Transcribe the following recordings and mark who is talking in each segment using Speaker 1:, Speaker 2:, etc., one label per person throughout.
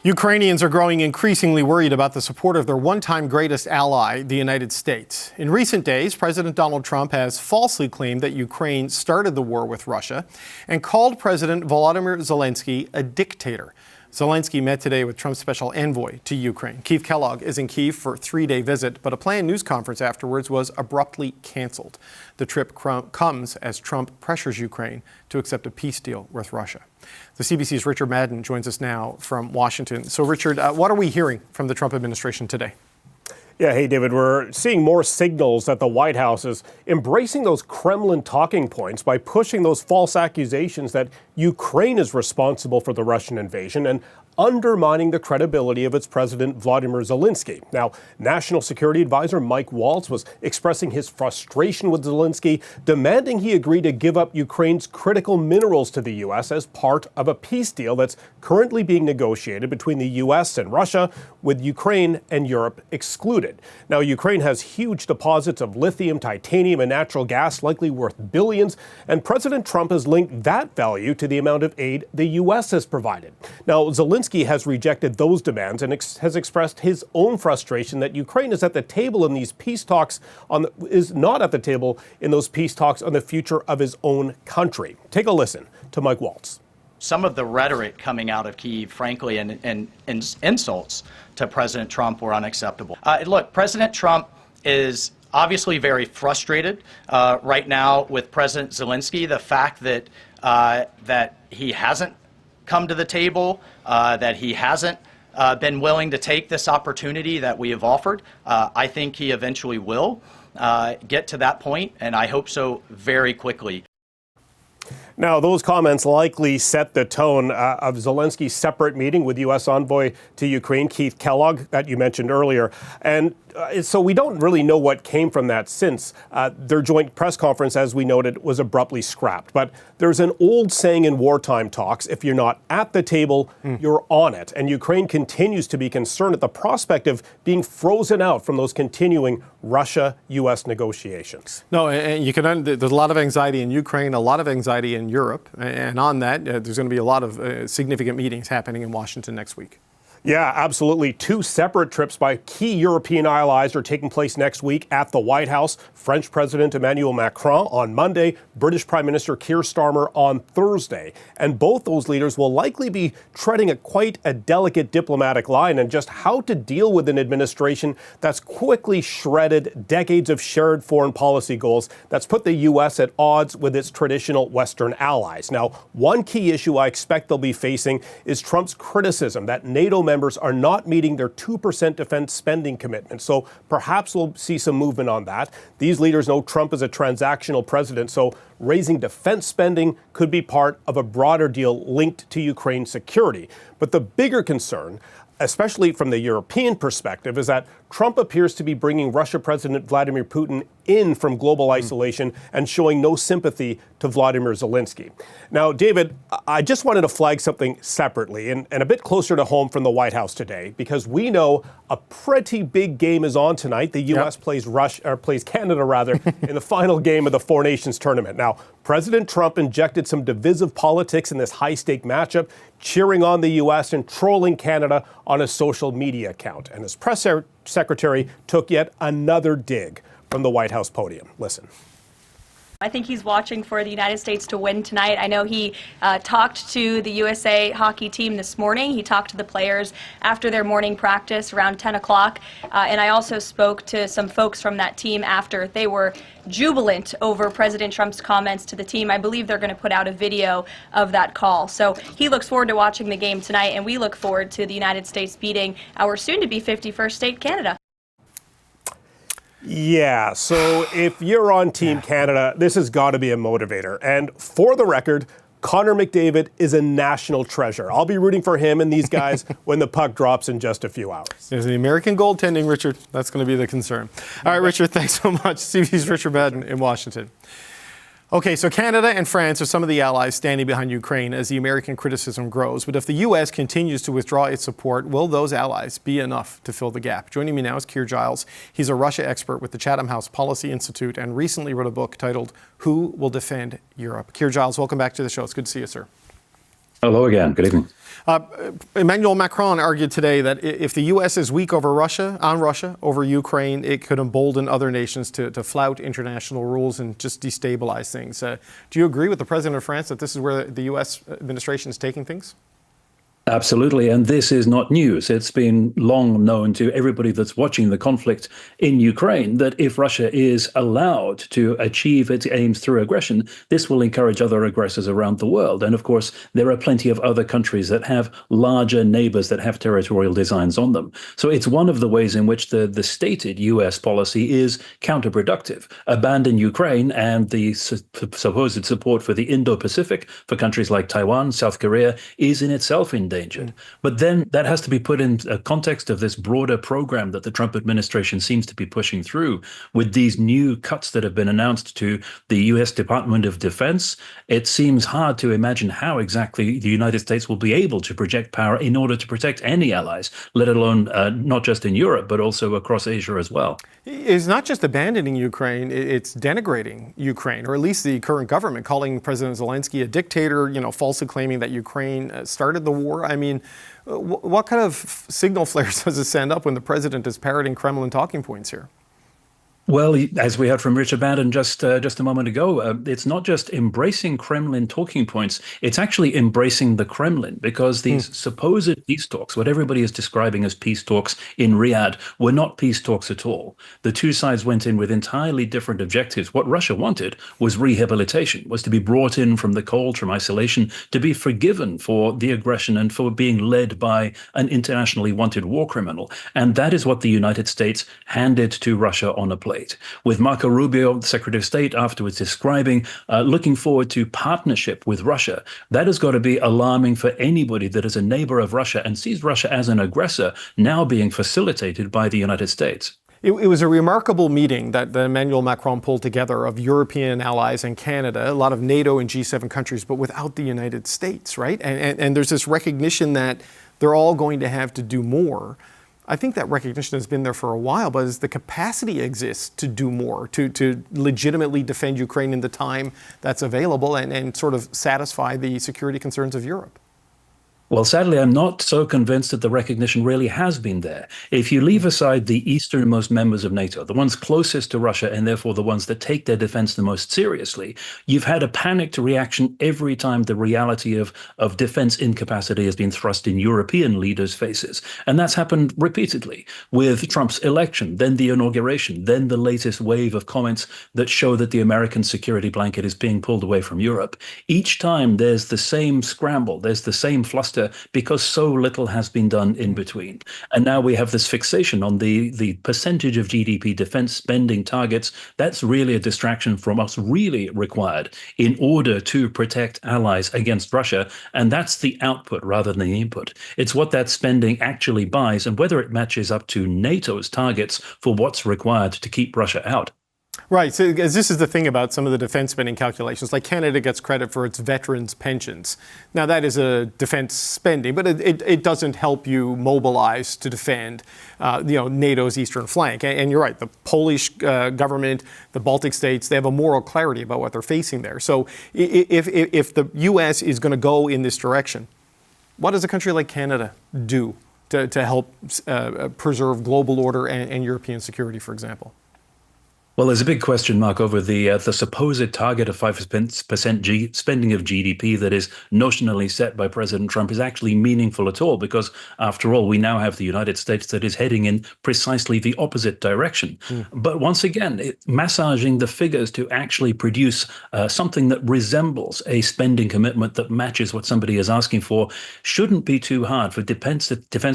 Speaker 1: Ukrainians are growing increasingly worried about the support of their one-time greatest ally, the United States. In recent days, President Donald Trump has falsely claimed that Ukraine started the war with Russia and called President Volodymyr Zelenskyy a dictator. Zelenskyy met today with Trump's special envoy to Ukraine. Keith Kellogg is in Kyiv for a 3-day visit, but a planned news conference afterwards was abruptly canceled. The trip comes as Trump pressures Ukraine to accept a peace deal with Russia. The CBC's Richard Madden joins us now from Washington. So, Richard, what are we hearing from the Trump administration today?
Speaker 2: Yeah, hey, David, we're seeing more signals that the White House is embracing those Kremlin talking points by pushing those false accusations that Ukraine is responsible for the Russian invasion and undermining the credibility of its president, Volodymyr Zelenskyy. Now, National Security Advisor Mike Waltz was expressing his frustration with Zelenskyy, demanding he agree to give up Ukraine's critical minerals to the U.S. as part of a peace deal that's currently being negotiated between the U.S. and Russia, with Ukraine and Europe excluded. Now, Ukraine has huge deposits of lithium, titanium, and natural gas, likely worth billions, and President Trump has linked that value to the amount of aid the U.S. has provided. Now, Zelenskyy has rejected those demands and has expressed his own frustration that Ukraine is at the table in these peace talks is not at the table in those peace talks on the future of his own country. Take a listen to Mike Waltz.
Speaker 3: Some of the rhetoric coming out of Kyiv, frankly, and insults to President Trump were unacceptable. Look, President Trump is obviously very frustrated right now with President Zelenskyy. The fact that he hasn't come to the table, that he hasn't been willing to take this opportunity that we have offered. I think he eventually will get to that point, and I hope so very quickly.
Speaker 2: Now, those comments likely set the tone of Zelenskyy's separate meeting with U.S. envoy to Ukraine, Keith Kellogg, that you mentioned earlier. And so we don't really know what came from that since their joint press conference, as we noted, was abruptly scrapped. But there's an old saying in wartime talks, if you're not at the table, you're on it. And Ukraine continues to be concerned at the prospect of being frozen out from those continuing Russia-U.S. negotiations.
Speaker 1: No, and there's a lot of anxiety in Ukraine, a lot of anxiety in Europe. And on that, there's going to be a lot of significant meetings happening in Washington next week.
Speaker 2: Yeah, absolutely. 2 separate trips by key European allies are taking place next week at the White House. French President Emmanuel Macron on Monday, British Prime Minister Keir Starmer on Thursday. And both those leaders will likely be treading quite a delicate diplomatic line and just how to deal with an administration that's quickly shredded decades of shared foreign policy goals that's put the U.S. at odds with its traditional Western allies. Now, one key issue I expect they'll be facing is Trump's criticism that NATO members are not meeting their 2% defense spending commitment. So perhaps we'll see some movement on that. These leaders know Trump is a transactional president, so raising defense spending could be part of a broader deal linked to Ukraine's security. But the bigger concern, especially from the European perspective, is that Trump appears to be bringing Russia President Vladimir Putin in from global isolation and showing no sympathy to Volodymyr Zelenskyy. Now, David, I just wanted to flag something separately and a bit closer to home from the White House today, because we know a pretty big game is on tonight. The U.S. plays Canada in the final game of the Four Nations tournament. Now, President Trump injected some divisive politics in this high-stake matchup, cheering on the U.S. and trolling Canada on a social media account. And his press secretary took yet another dig from the White House podium. Listen.
Speaker 4: I think he's watching for the United States to win tonight. I know he talked to the USA hockey team this morning. He talked to the players after their morning practice around 10 o'clock. And I also spoke to some folks from that team after. They were jubilant over President Trump's comments to the team. I believe they're going to put out a video of that call. So he looks forward to watching the game tonight, and we look forward to the United States beating our soon-to-be 51st state, Canada.
Speaker 2: Yeah, so if you're on Team Canada, this has got to be a motivator. And for the record, Connor McDavid is a national treasure. I'll be rooting for him and these guys when the puck drops in just a few hours.
Speaker 1: There's the American goaltending, Richard. That's going to be the concern. All right, Richard, thanks so much. CBC's Richard Madden in Washington. Okay, so Canada and France are some of the allies standing behind Ukraine as the American criticism grows. But if the U.S. continues to withdraw its support, will those allies be enough to fill the gap? Joining me now is Keir Giles. He's a Russia expert with the Chatham House Policy Institute and recently wrote a book titled Who Will Defend Europe? Keir Giles, welcome back to the show. It's good to see you, sir.
Speaker 5: Hello again. Good evening.
Speaker 1: Emmanuel Macron argued today that if the U.S. is weak over Russia, over Ukraine, it could embolden other nations to flout international rules and just destabilize things. Do you agree with the president of France that this is where the U.S. administration is taking things?
Speaker 5: Absolutely. And this is not news. It's been long known to everybody that's watching the conflict in Ukraine that if Russia is allowed to achieve its aims through aggression, this will encourage other aggressors around the world. And of course, there are plenty of other countries that have larger neighbors that have territorial designs on them. So it's one of the ways in which the stated US policy is counterproductive. Abandon Ukraine and the supposed support for the Indo-Pacific for countries like Taiwan, South Korea is in itself in danger. But then that has to be put in a context of this broader program that the Trump administration seems to be pushing through with these new cuts that have been announced to the U.S. Department of Defense. It seems hard to imagine how exactly the United States will be able to project power in order to protect any allies, let alone not just in Europe, but also across Asia as well.
Speaker 1: It's not just abandoning Ukraine, it's denigrating Ukraine, or at least the current government, calling President Zelenskyy a dictator, falsely claiming that Ukraine started the war. I mean, what kind of signal flares does it send up when the president is parroting Kremlin talking points here?
Speaker 5: Well, as we heard from Richard Bannon just a moment ago, it's not just embracing Kremlin talking points, it's actually embracing the Kremlin, because these supposed peace talks, what everybody is describing as peace talks in Riyadh, were not peace talks at all. The two sides went in with entirely different objectives. What Russia wanted was rehabilitation, was to be brought in from the cold, from isolation, to be forgiven for the aggression and for being led by an internationally wanted war criminal. And that is what the United States handed to Russia on a plate. With Marco Rubio, the Secretary of State, afterwards describing looking forward to partnership with Russia. That has got to be alarming for anybody that is a neighbor of Russia and sees Russia as an aggressor now being facilitated by the United States.
Speaker 1: It was a remarkable meeting that Emmanuel Macron pulled together of European allies and Canada, a lot of NATO and G7 countries, but without the United States, right? And there's this recognition that they're all going to have to do more. I think that recognition has been there for a while, but as the capacity exists to do more, to legitimately defend Ukraine in the time that's available and sort of satisfy the security concerns of Europe.
Speaker 5: Well, sadly, I'm not so convinced that the recognition really has been there. If you leave aside the easternmost members of NATO, the ones closest to Russia and therefore the ones that take their defense the most seriously, you've had a panicked reaction every time the reality of defense incapacity has been thrust in European leaders' faces. And that's happened repeatedly with Trump's election, then the inauguration, then the latest wave of comments that show that the American security blanket is being pulled away from Europe. Each time there's the same scramble, there's the same fluster, because so little has been done in between. And now we have this fixation on the percentage of GDP defense spending targets. That's really a distraction from what's really required in order to protect allies against Russia. And that's the output rather than the input. It's what that spending actually buys and whether it matches up to NATO's targets for what's required to keep Russia out.
Speaker 1: Right. So this is the thing about some of the defense spending calculations. Like Canada gets credit for its veterans' pensions. Now, that is a defense spending, but it doesn't help you mobilize to defend NATO's eastern flank. And you're right. The Polish government, the Baltic states, they have a moral clarity about what they're facing there. So if the U.S. is going to go in this direction, what does a country like Canada do to help preserve global order and European security, for example?
Speaker 5: Well, there's a big question mark over the supposed target of 5% spending of GDP that is notionally set by President Trump is actually meaningful at all, because after all, we now have the United States that is heading in precisely the opposite direction. But once again, massaging the figures to actually produce something that resembles a spending commitment that matches what somebody is asking for shouldn't be too hard for defense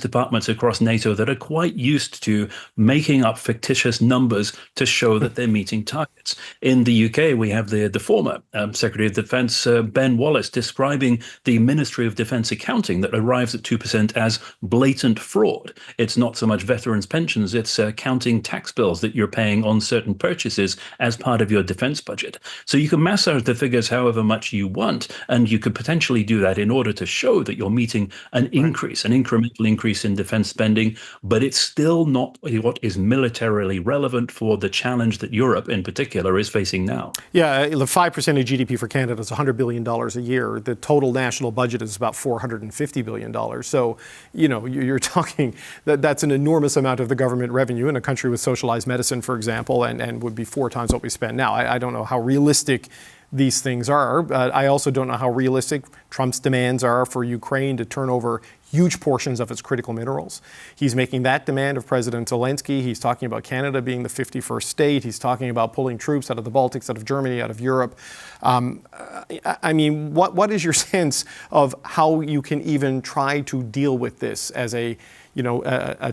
Speaker 5: departments across NATO that are quite used to making up fictitious numbers to show that they're meeting targets. In the UK, we have the former Secretary of Defense, Ben Wallace, describing the Ministry of Defense accounting that arrives at 2% as blatant fraud. It's not so much veterans' pensions, it's counting tax bills that you're paying on certain purchases as part of your defense budget. So you can massage the figures however much you want, and you could potentially do that in order to show that you're meeting an increase, an incremental increase in defense spending, but it's still not what is militarily relevant for the challenge that Europe in particular is facing now.
Speaker 1: Yeah, the 5% of GDP for Canada is $100 billion a year. The total national budget is about $450 billion. So, you're talking that's an enormous amount of the government revenue in a country with socialized medicine, for example, and would be 4 times what we spend now. I don't know how realistic these things are, but I also don't know how realistic Trump's demands are for Ukraine to turn over huge portions of its critical minerals. He's making that demand of President Zelenskyy. He's talking about Canada being the 51st state. He's talking about pulling troops out of the Baltics, out of Germany, out of Europe. I mean, what is your sense of how you can even try to deal with this as a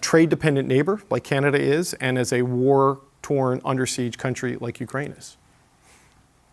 Speaker 1: trade-dependent neighbor like Canada is, and as a war-torn, under siege country like Ukraine is?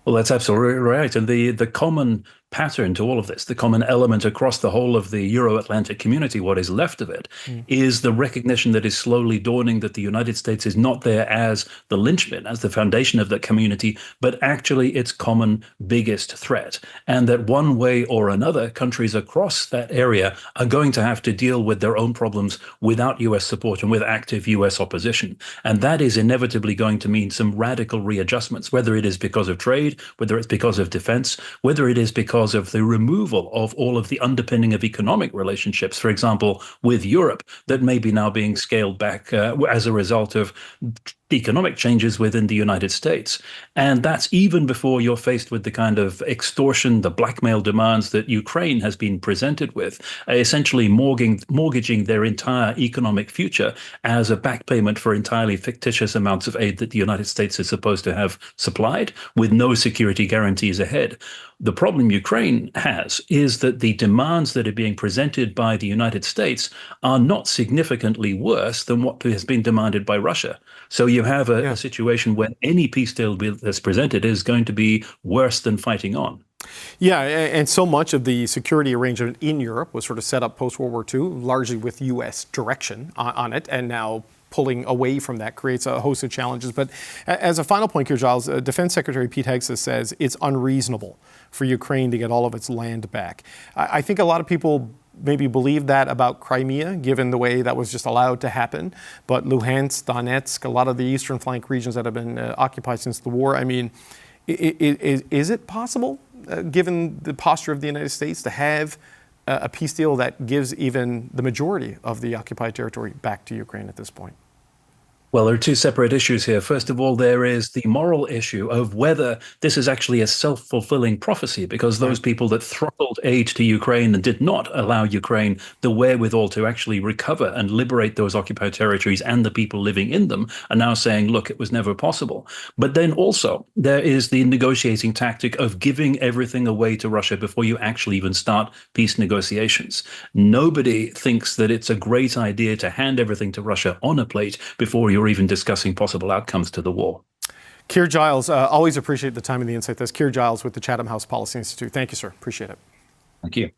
Speaker 5: Well, that's absolutely right. And the common pattern to all of this, the common element across the whole of the Euro-Atlantic community, what is left of it, is the recognition that is slowly dawning that the United States is not there as the linchpin, as the foundation of that community, but actually its common biggest threat. And that one way or another, countries across that area are going to have to deal with their own problems without US support and with active US opposition. And that is inevitably going to mean some radical readjustments, whether it is because of trade, whether it's because of defense, whether it is because of the removal of all of the underpinning of economic relationships, for example, with Europe, that may be now being scaled back as a result of economic changes within the United States. And that's even before you're faced with the kind of extortion, the blackmail demands that Ukraine has been presented with, essentially mortgaging their entire economic future as a back payment for entirely fictitious amounts of aid that the United States is supposed to have supplied, with no security guarantees ahead. The problem Ukraine has is that the demands that are being presented by the United States are not significantly worse than what has been demanded by Russia. So you have a situation where any peace deal that's presented is going to be worse than fighting on.
Speaker 1: Yeah, and so much of the security arrangement in Europe was sort of set up post-World War II, largely with U.S. direction on it, and now pulling away from that creates a host of challenges. But as a final point here, Giles, Defense Secretary Pete Hegseth says it's unreasonable for Ukraine to get all of its land back. I think a lot of people maybe believe that about Crimea, given the way that was just allowed to happen. But Luhansk, Donetsk, a lot of the eastern flank regions that have been occupied since the war, I mean, is it possible, given the posture of the United States, to have a peace deal that gives even the majority of the occupied territory back to Ukraine at this point?
Speaker 5: Well, there are two separate issues here. First of all, there is the moral issue of whether this is actually a self-fulfilling prophecy, because those people that throttled aid to Ukraine and did not allow Ukraine the wherewithal to actually recover and liberate those occupied territories and the people living in them are now saying, look, it was never possible. But then also there is the negotiating tactic of giving everything away to Russia before you actually even start peace negotiations. Nobody thinks that it's a great idea to hand everything to Russia on a plate before you're even discussing possible outcomes to the war.
Speaker 1: Keir Giles, always appreciate the time and the insight. That's Keir Giles with the Chatham House Policy Institute. Thank you, sir. Appreciate it.
Speaker 5: Thank you.